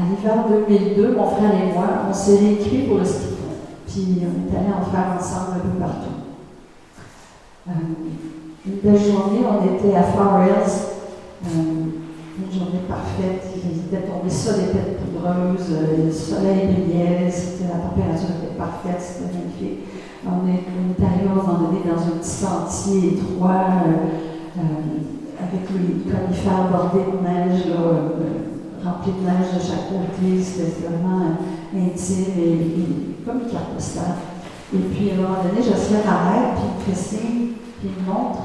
l'hiver 2002, mon frère et moi, on s'est réécrit pour le ski fond. Puis on est allé en faire ensemble un peu partout. Une belle journée, on était à Forels, une journée parfaite, il était tombé ça, des têtes poudreuses, le soleil brillait, la température était parfaite, c'était magnifique. On est allé à un moment donné dans un petit sentier étroit, avec les conifères bordés de neige, remplis de neige de chaque côté, c'était vraiment intime et comme une carte postale. Et puis à un moment donné, Jocelyn m'arrête, puis il me fait signe, puis il me montre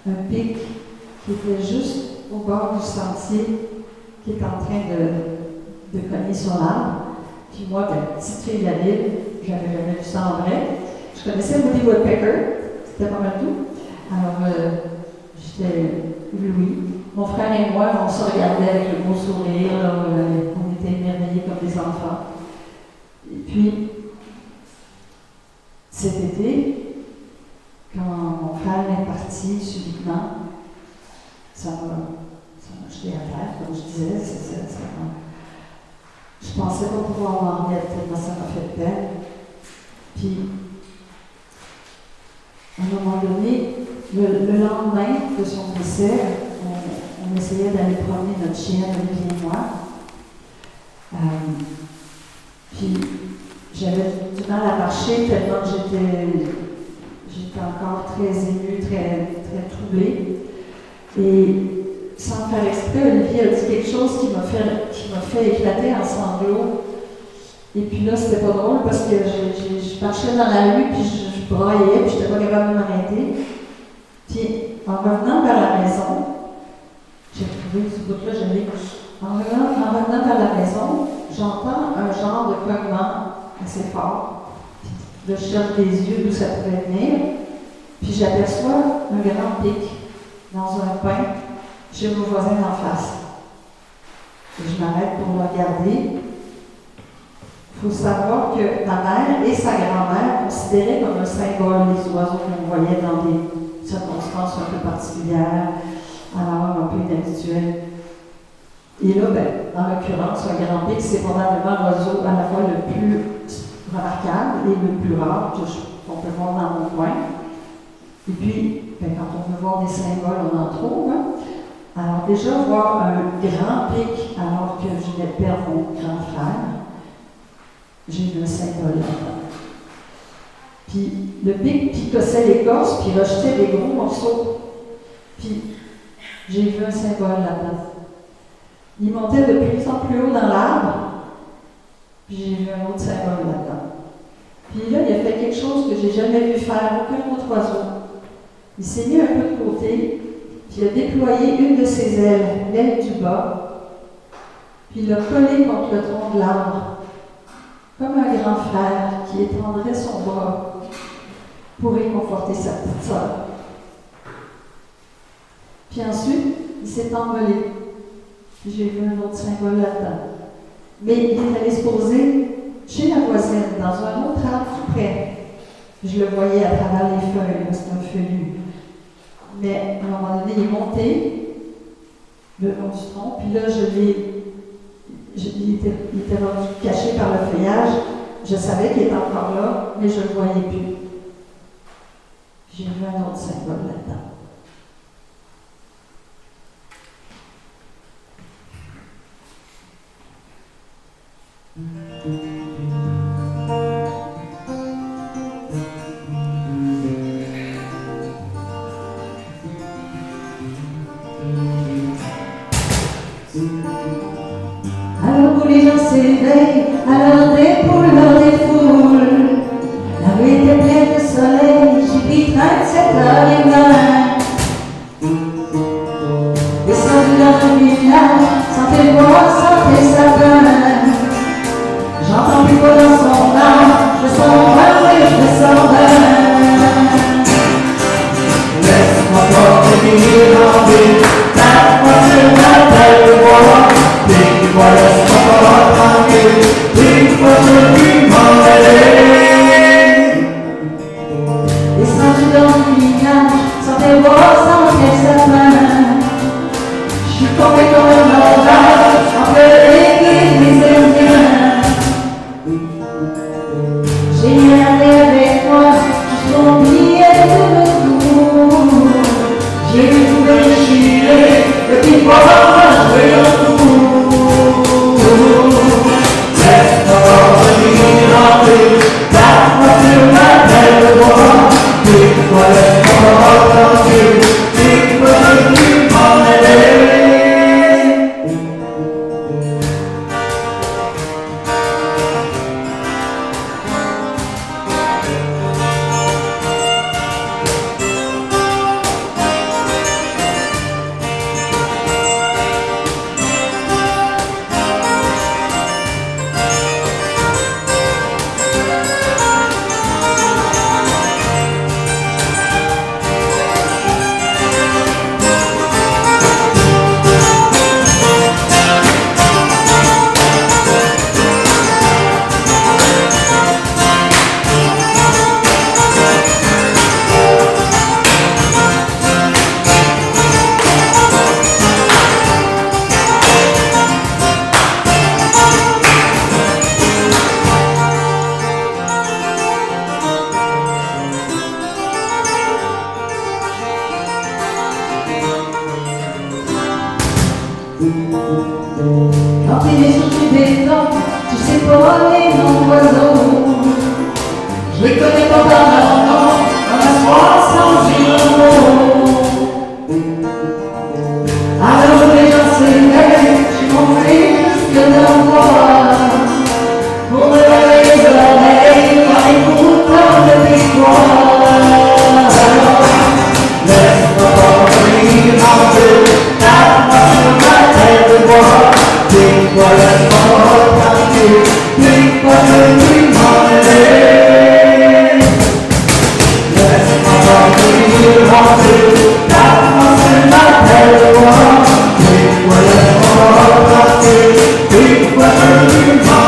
un pic qui était juste au bord du sentier, qui est en train de cogner sur l'arbre. Puis moi, petite fille de la ville, j'avais jamais vu ça en vrai. Je connaissais Woody Woodpecker, c'était pas mal tout. Alors, j'étais éblouie. Mon frère et moi, on se regardait avec le beau sourire, on était émerveillés comme des enfants. Et puis, cet été, quand mon frère est parti subitement, ça m'a jeté à terre, comme je disais. Je pensais pas pouvoir m'en remettre, tellement ça m'a fait peine. Puis, à un moment donné, le lendemain de son décès, on essayait d'aller promener notre chien, Olivier et moi. Puis, j'avais du mal à marcher tellement que j'étais encore très émue, très troublée. Et sans faire exprès, Olivier a dit quelque chose qui m'a fait éclater en sanglots. Et puis là, c'était pas drôle parce que je marchais dans la rue, puis je braillais, puis j'étais pas capable de m'arrêter. Puis en revenant vers la maison, j'ai trouvé ce bout-là, je l'ai. En revenant vers la maison, j'entends un genre de cognement assez fort. Puis je cherche des yeux d'où ça pouvait venir, puis j'aperçois un grand pic dans un pin chez mon voisin d'en face. Et je m'arrête pour le regarder. Il faut savoir que ma mère et sa grand-mère considéraient comme un symbole les oiseaux qu'on voyait dans des circonstances un peu particulières, alors un peu inhabituelles. Et là, en l'occurrence, un grand pic, c'est probablement l'oiseau à la fois le plus remarquable et le plus rare qu'on peut voir dans mon coin. Et puis, quand on veut voir des symboles, on en trouve. Hein? Alors déjà, voir un grand pic alors que je venais de perdre mon grand frère, j'ai vu un symbole là-dedans. Puis le pic picossait l'écorce, puis rejetait des gros morceaux. Puis j'ai vu un symbole là-dedans. Il montait de plus en plus haut dans l'arbre, puis j'ai vu un autre symbole là-dedans. Puis là, il a fait quelque chose que j'ai jamais vu faire aucun autre oiseau. Il s'est mis un peu de côté, puis il a déployé une de ses ailes, l'aile du bas, puis il l'a collé contre le tronc de l'arbre, comme un grand frère qui étendrait son bras pour réconforter sa petite sœur. Puis ensuite, il s'est envolé. Puis j'ai vu un autre symbole là-dedans. Mais il est allé se poser chez la voisine, dans un autre arbre tout près. Je le voyais à travers les feuilles, c'est un feuillu. Mais à un moment donné, il est monté le long du tronc, puis là, il était rendu caché par le feuillage. Je savais qu'il était encore là, mais je ne le voyais plus. J'ai vu un autre symbole là-dedans. Alors où les gens s'éveillent, alors des poules dans des foules. La rue était pleine de soleil, j'ai pris 37h20. Descendu dans le village, sentais bois, sentais sapin. J'entends plus quoi dans son âme, je me sens mal et je me sens bien. Laisse-moi pas venir en ville, tape-moi sur ma tête, dis-moi laisse-moi pas tranquille, dis-moi je vis. des noms, tu sais pas les noms d'oiseaux. Je les connais pas par leur nom, comme un soir sans jumeaux. Alors les gens s'éveillent, j'ai monté jusque dans le bois, pour me laver les oreilles en écoutant le victoire. Laisse-moi dormir un peu, tape-moi sur ma tête de bois. Dis-moi laisse-moi tranquille, dis-moi que tu m'en es. Laisse-moi dormir un peu, tape-moi sur ma tête de bois. Dis-moi laisse-moi tranquille, dis-moi que tu m'en es.